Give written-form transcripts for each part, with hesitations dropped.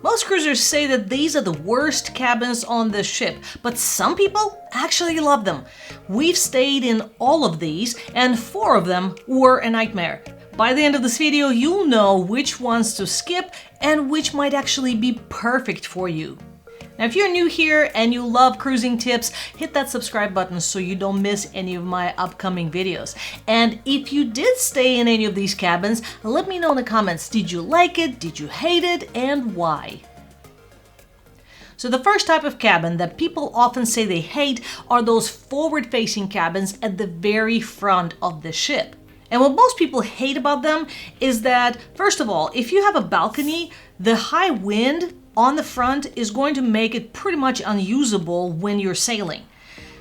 Most cruisers say that these are the worst cabins on the ship, but some people actually love them. We've stayed in all of these, and 4 of them were a nightmare. By the end of this video, you'll know which ones to skip and which might actually be perfect for you. Now, if you're new here and you love cruising tips, hit that subscribe button so you don't miss any of my upcoming videos. And if you did stay in any of these cabins, let me know in the comments. Did you like it? Did you hate it? And why? So the first type of cabin that people often say they hate are those forward-facing cabins at the very front of the ship. And what most people hate about them is that, first of all, if you have a balcony, the high wind on the front is going to make it pretty much unusable when you're sailing.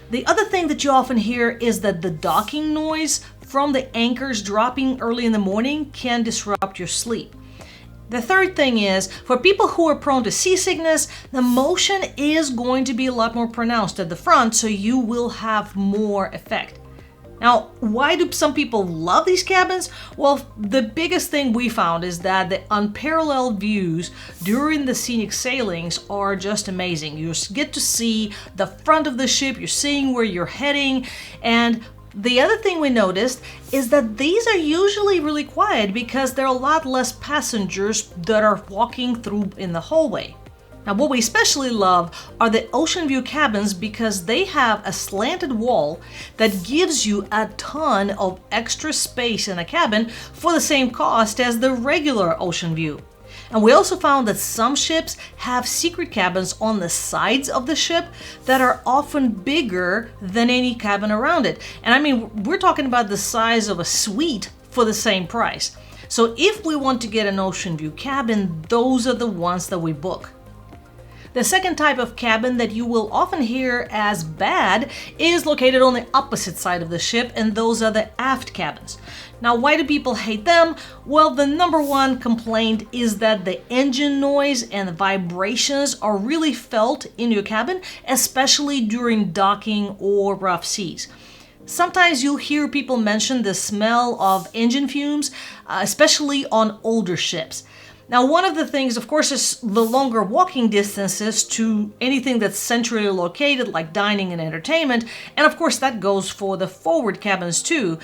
The other thing that you often hear is that the docking noise from the anchors dropping early in the morning can disrupt your sleep. The third thing is, for people who are prone to seasickness, the motion is going to be a lot more pronounced at the front, so you will have more effect. Now, why do some people love these cabins? Well, the biggest thing we found is that the unparalleled views during the scenic sailings are just amazing. You get to see the front of the ship, you're seeing where you're heading, and the other thing we noticed is that these are usually really quiet because there are a lot less passengers that are walking through in the hallway. Now, what we especially love are the ocean view cabins because they have a slanted wall that gives you a ton of extra space in a cabin for the same cost as the regular ocean view. And we also found that some ships have secret cabins on the sides of the ship that are often bigger than any cabin around it. And I mean, we're talking about the size of a suite for the same price. So if we want to get an ocean view cabin, those are the ones that we book. The second type of cabin that you will often hear as bad is located on the opposite side of the ship, and those are the aft cabins. Now, why do people hate them? Well, the number one complaint is that the engine noise and the vibrations are really felt in your cabin, especially during docking or rough seas. Sometimes you'll hear people mention the smell of engine fumes, especially on older ships. Now, one of the things, of course, is the longer walking distances to anything that's centrally located, like dining and entertainment. And of course, that goes for the forward cabins too.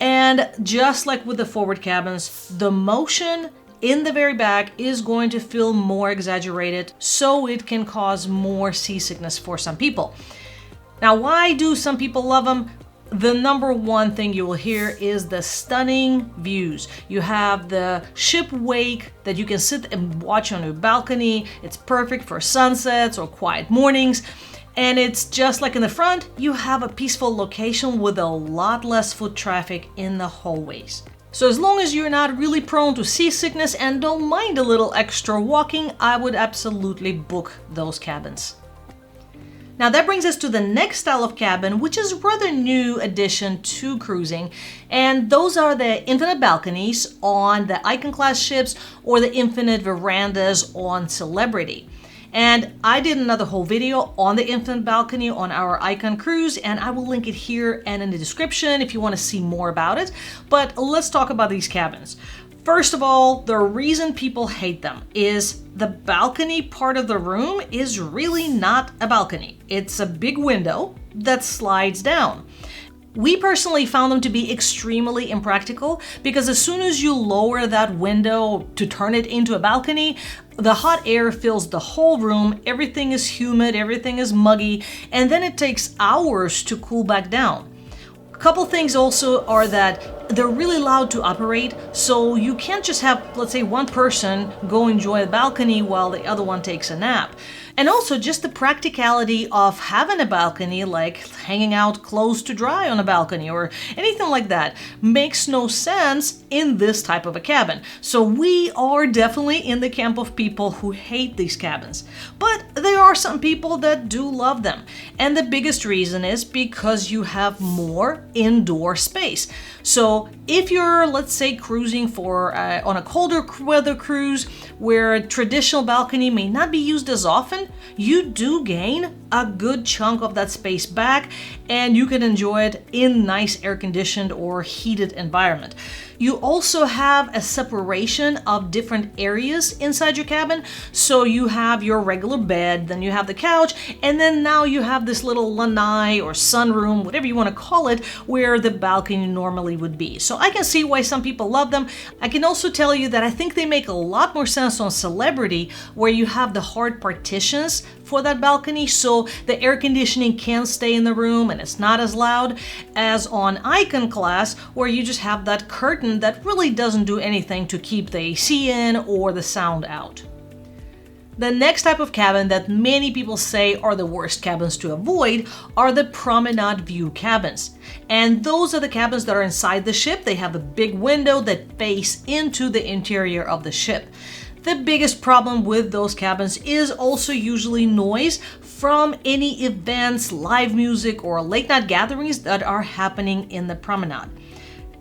And just like with the forward cabins, the motion in the very back is going to feel more exaggerated, so it can cause more seasickness for some people. Now, why do some people love them? The number one thing you will hear is the stunning views. You have the ship wake that you can sit and watch on your balcony. It's perfect for sunsets or quiet mornings. And it's just like in the front, you have a peaceful location with a lot less foot traffic in the hallways. So as long as you're not really prone to seasickness and don't mind a little extra walking, I would absolutely book those cabins. Now that brings us to the next style of cabin, which is a rather new addition to cruising, and those are the infinite balconies on the Icon class ships or the infinite verandas on Celebrity. And I did another whole video on the infinite balcony on our Icon cruise, and I will link it here and in the description if you want to see more about it. But let's talk about these cabins. First of all, the reason people hate them is the balcony part of the room is really not a balcony. It's a big window that slides down. We personally found them to be extremely impractical because as soon as you lower that window to turn it into a balcony, the hot air fills the whole room, everything is humid, everything is muggy, and then it takes hours to cool back down. A couple things also are that they're really loud to operate, so you can't just have, let's say, one person go enjoy the balcony while the other one takes a nap. And also just the practicality of having a balcony, like hanging out clothes to dry on a balcony or anything like that, makes no sense in this type of a cabin. So we are definitely in the camp of people who hate these cabins. But there are some people that do love them. And the biggest reason is because you have more indoor space. So if you're, let's say, cruising on a colder weather cruise where a traditional balcony may not be used as often, you do gain a good chunk of that space back, and you can enjoy it in nice air-conditioned or heated environment. You also have a separation of different areas inside your cabin. So you have your regular bed, then you have the couch, and then now you have this little lanai or sunroom, whatever you want to call it, where the balcony normally would be. So I can see why some people love them. I can also tell you that I think they make a lot more sense on Celebrity, where you have the hard partitions for that balcony, so the air conditioning can stay in the room and it's not as loud as on Icon class, where you just have that curtain that really doesn't do anything to keep the AC in or the sound out. The next type of cabin that many people say are the worst cabins to avoid are the promenade view cabins. And those are the cabins that are inside the ship. They have a big window that face into the interior of the ship. The biggest problem with those cabins is also usually noise from any events, live music, or late night gatherings that are happening in the promenade.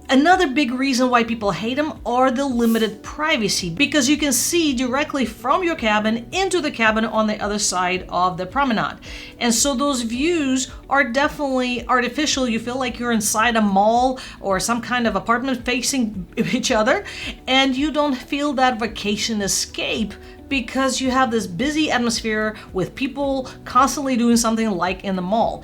Another big reason why people hate them are the limited privacy, because you can see directly from your cabin into the cabin on the other side of the promenade. And so those views are definitely artificial. You feel like you're inside a mall or some kind of apartment facing each other, and you don't feel that vacation escape because you have this busy atmosphere with people constantly doing something like in the mall.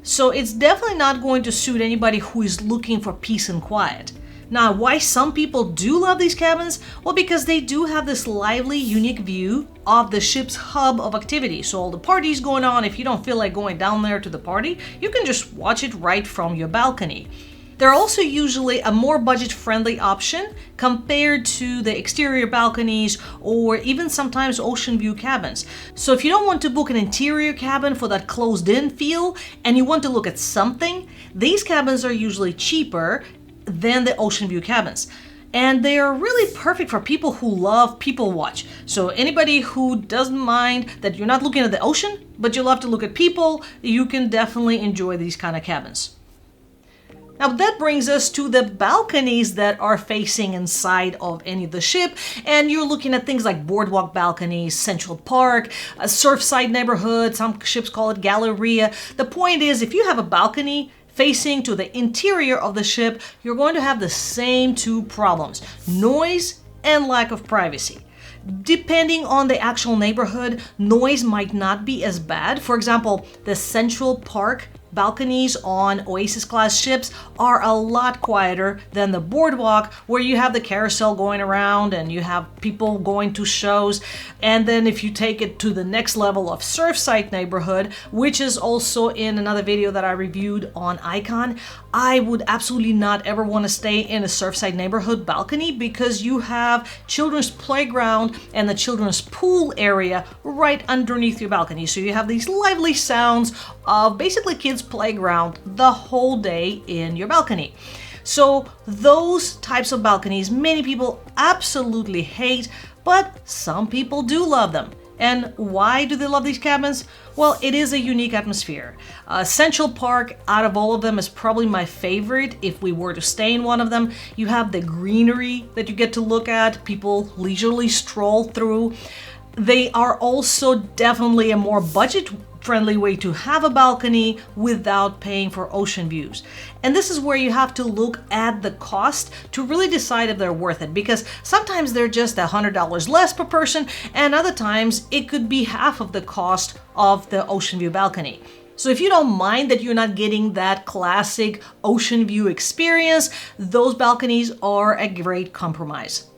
So it's definitely not going to suit anybody who is looking for peace and quiet. Now, why some people do love these cabins? Well, because they do have this lively, unique view of the ship's hub of activity. So all the parties going on, if you don't feel like going down there to the party, you can just watch it right from your balcony. They're also usually a more budget-friendly option compared to the exterior balconies or even sometimes ocean view cabins. So if you don't want to book an interior cabin for that closed-in feel and you want to look at something, these cabins are usually cheaper than the ocean view cabins. And they are really perfect for people who love people watch. So anybody who doesn't mind that you're not looking at the ocean, but you love to look at people, you can definitely enjoy these kind of cabins. Now that brings us to the balconies that are facing inside of any of the ship, and you're looking at things like boardwalk balconies, Central Park, a surfside neighborhood, some ships call it Galleria. The point is, if you have a balcony facing to the interior of the ship, you're going to have the same two problems: noise and lack of privacy. Depending on the actual neighborhood, noise might not be as bad. For example, the Central Park balconies on Oasis class ships are a lot quieter than the boardwalk, where you have the carousel going around and you have people going to shows. And then if you take it to the next level of Surfside neighborhood, which is also in another video that I reviewed on Icon, I would absolutely not ever want to stay in a Surfside neighborhood balcony, because you have children's playground and the children's pool area right underneath your balcony. So you have these lively sounds of basically kids' playground the whole day in your balcony. So those types of balconies many people absolutely hate, but some people do love them. And why do they love these cabins? Well, it is a unique atmosphere. Central Park, out of all of them, is probably my favorite if we were to stay in one of them. You have the greenery that you get to look at, people leisurely stroll through. They are also definitely a more budget-friendly way to have a balcony without paying for ocean views. And this is where you have to look at the cost to really decide if they're worth it, because sometimes they're just $100 less per person, and other times it could be half of the cost of the ocean view balcony. So if you don't mind that you're not getting that classic ocean view experience, those balconies are a great compromise.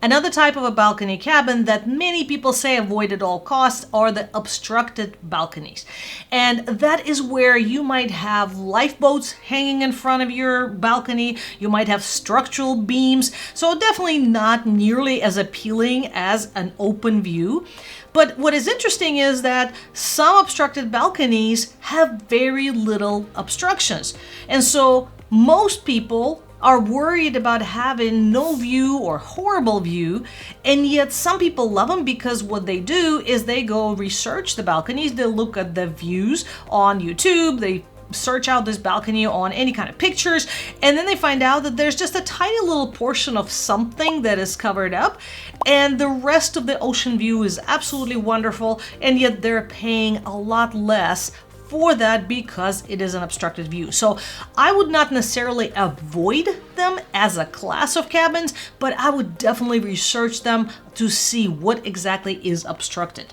Another type of a balcony cabin that many people say avoid at all costs are the obstructed balconies. And that is where you might have lifeboats hanging in front of your balcony, you might have structural beams, so definitely not nearly as appealing as an open view. But what is interesting is that some obstructed balconies have very little obstructions. And so most people are worried about having no view or horrible view, and yet some people love them because what they do is they go research the balconies, they look at the views on YouTube, they search out this balcony on any kind of pictures, and then they find out that there's just a tiny little portion of something that is covered up, and the rest of the ocean view is absolutely wonderful, and yet they're paying a lot less for that because it is an obstructed view. So I would not necessarily avoid them as a class of cabins, but I would definitely research them to see what exactly is obstructed.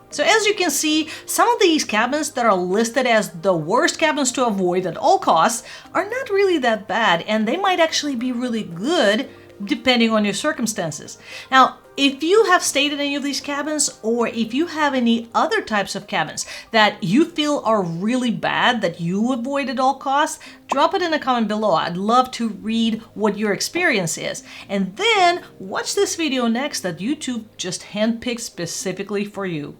So as you can see, some of these cabins that are listed as the worst cabins to avoid at all costs are not really that bad, and they might actually be really good depending on your circumstances. Now, if you have stayed in any of these cabins, or if you have any other types of cabins that you feel are really bad that you avoid at all costs, drop it in a comment below. I'd love to read what your experience is. And then watch this video next that YouTube just handpicked specifically for you.